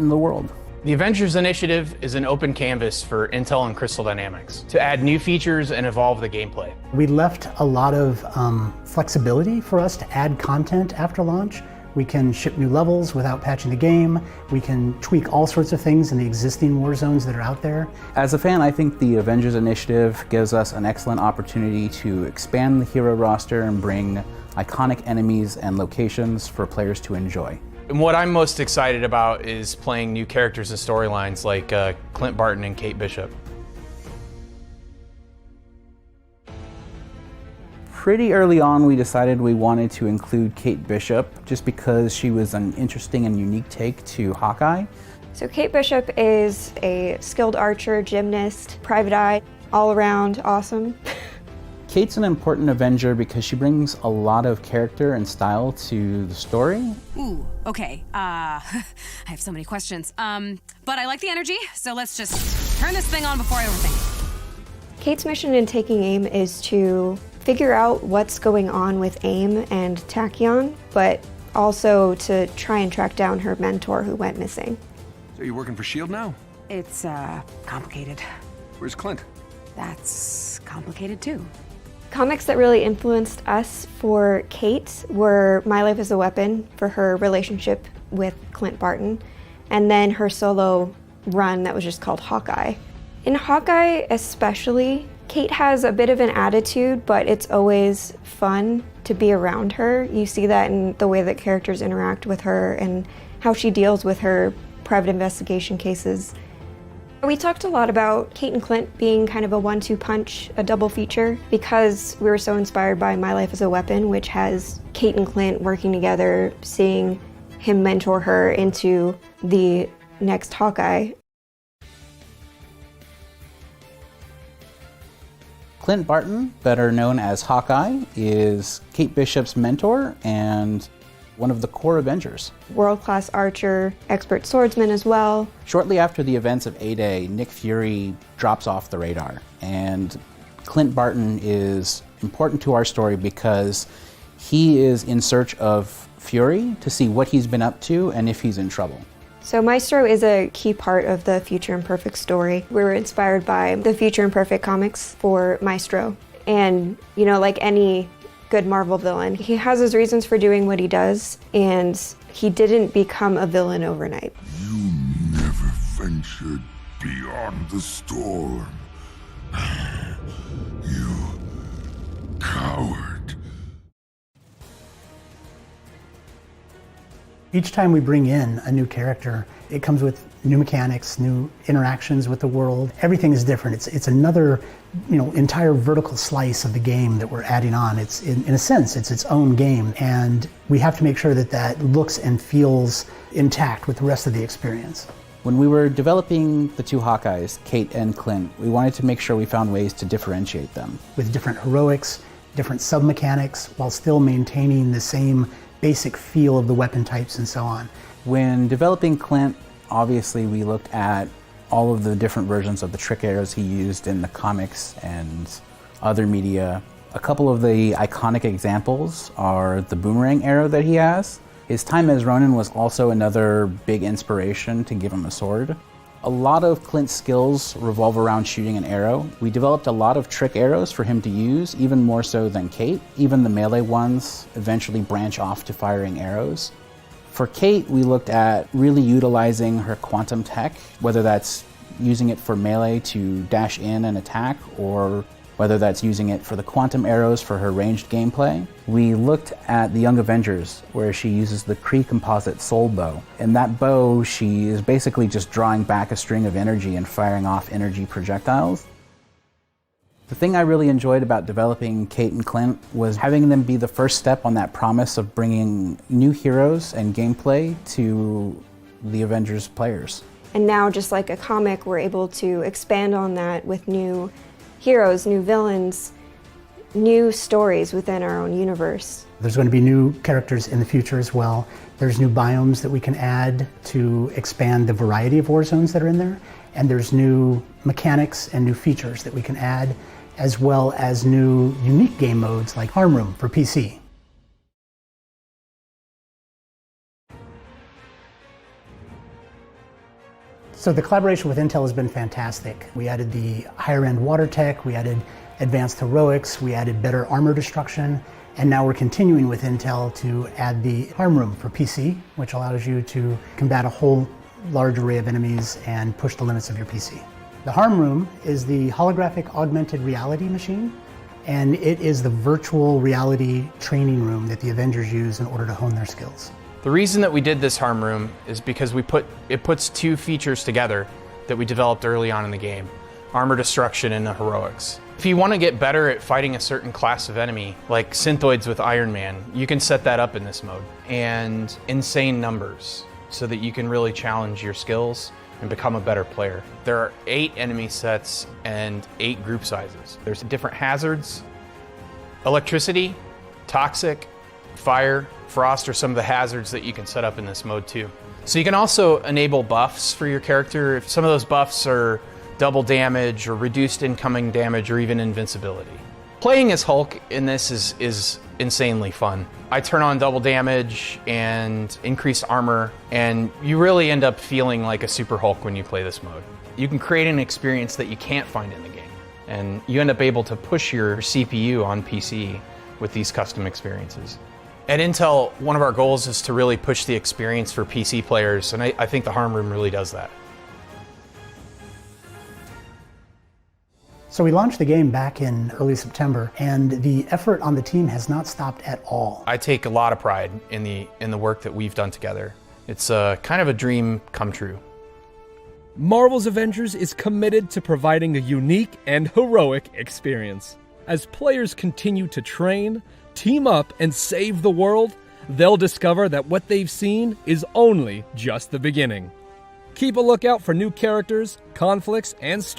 in the world. The Avengers Initiative is an open canvas for Intel and Crystal Dynamics to add new features and evolve the gameplay. We left a lot of flexibility for us to add content after launch. We can ship new levels without patching the game. We can tweak all sorts of things in the existing war zones that are out there. As a fan, I think the Avengers Initiative gives us an excellent opportunity to expand the hero roster and bring iconic enemies and locations for players to enjoy. And what I'm most excited about is playing new characters and storylines like Clint Barton and Kate Bishop. Pretty early on, we decided we wanted to include Kate Bishop just because she was an interesting and unique take to Hawkeye. So Kate Bishop is a skilled archer, gymnast, private eye, all around awesome. Kate's an important Avenger because she brings a lot of character and style to the story. Ooh, okay. I have so many questions. But I like the energy, so let's just turn this thing on before I overthink. Kate's mission in taking AIM is to figure out what's going on with AIM and Tachyon, but also to try and track down her mentor who went missing. So you're working for S.H.I.E.L.D. now? It's, complicated. Where's Clint? That's complicated too. Comics that really influenced us for Kate were My Life as a Weapon for her relationship with Clint Barton, and then her solo run that was just called Hawkeye. In Hawkeye especially, Kate has a bit of an attitude, but it's always fun to be around her. You see that in the way that characters interact with her and how she deals with her private investigation cases. We talked a lot about Kate and Clint being kind of a 1-2 punch, a double feature, because we were so inspired by My Life as a Weapon, which has Kate and Clint working together, seeing him mentor her into the next Hawkeye. Clint Barton, better known as Hawkeye, is Kate Bishop's mentor and one of the core Avengers. World-class archer, expert swordsman as well. Shortly after the events of A-Day, Nick Fury drops off the radar, and Clint Barton is important to our story because he is in search of Fury to see what he's been up to and if he's in trouble. So Maestro is a key part of the Future Imperfect story. We were inspired by the Future Imperfect comics for Maestro. And, you know, like any good Marvel villain, he has his reasons for doing what he does, and he didn't become a villain overnight. You never ventured beyond the storm. You coward. Each time we bring in a new character, it comes with new mechanics, new interactions with the world. Everything is different. It's another, entire vertical slice of the game that we're adding on. It's in a sense, it's its own game, and we have to make sure that that looks and feels intact with the rest of the experience. When we were developing the two Hawkeyes, Kate and Clint, we wanted to make sure we found ways to differentiate them. With different heroics, different sub-mechanics, while still maintaining the same basic feel of the weapon types and so on. When developing Clint, obviously we looked at all of the different versions of the trick arrows he used in the comics and other media. A couple of the iconic examples are the boomerang arrow that he has. His time as Ronin was also another big inspiration to give him a sword. A lot of Clint's skills revolve around shooting an arrow. We developed a lot of trick arrows for him to use, even more so than Kate. Even the melee ones eventually branch off to firing arrows. For Kate, we looked at really utilizing her quantum tech, whether that's using it for melee to dash in and attack, or whether that's using it for the quantum arrows for her ranged gameplay. We looked at the Young Avengers, where she uses the Kree composite soul bow. In that bow, she is basically just drawing back a string of energy and firing off energy projectiles. The thing I really enjoyed about developing Kate and Clint was having them be the first step on that promise of bringing new heroes and gameplay to the Avengers players. And now, just like a comic, we're able to expand on that with new heroes, new villains, new stories within our own universe. There's going to be new characters in the future as well. There's new biomes that we can add to expand the variety of war zones that are in there. And there's new mechanics and new features that we can add, as well as new unique game modes like Arm Room for PC. So the collaboration with Intel has been fantastic. We added the higher end water tech, we added advanced heroics, we added better armor destruction, and now we're continuing with Intel to add the harm room for PC, which allows you to combat a whole large array of enemies and push the limits of your PC. The harm room is the holographic augmented reality machine, and it is the virtual reality training room that the Avengers use in order to hone their skills. The reason that we did this harm room is because it puts two features together that we developed early on in the game: armor destruction and the heroics. If you want to get better at fighting a certain class of enemy, like synthoids with Iron Man, you can set that up in this mode. And insane numbers, so that you can really challenge your skills and become a better player. There are 8 enemy sets and 8 group sizes. There's different hazards. Electricity, toxic, fire, frost are some of the hazards that you can set up in this mode too. So you can also enable buffs for your character. If some of those buffs are double damage or reduced incoming damage or even invincibility. Playing as Hulk in this is insanely fun. I turn on double damage and increased armor, and you really end up feeling like a super Hulk when you play this mode. You can create an experience that you can't find in the game, and you end up able to push your CPU on PC with these custom experiences. At Intel, one of our goals is to really push the experience for PC players, and I think the harm room really does that. So we launched the game back in early September, and the effort on the team has not stopped at all. I take a lot of pride in the work that we've done together. It's kind of a dream come true. Marvel's Avengers is committed to providing a unique and heroic experience. As players continue to train, team up, and save the world, they'll discover that what they've seen is only just the beginning. Keep a lookout for new characters, conflicts, and stories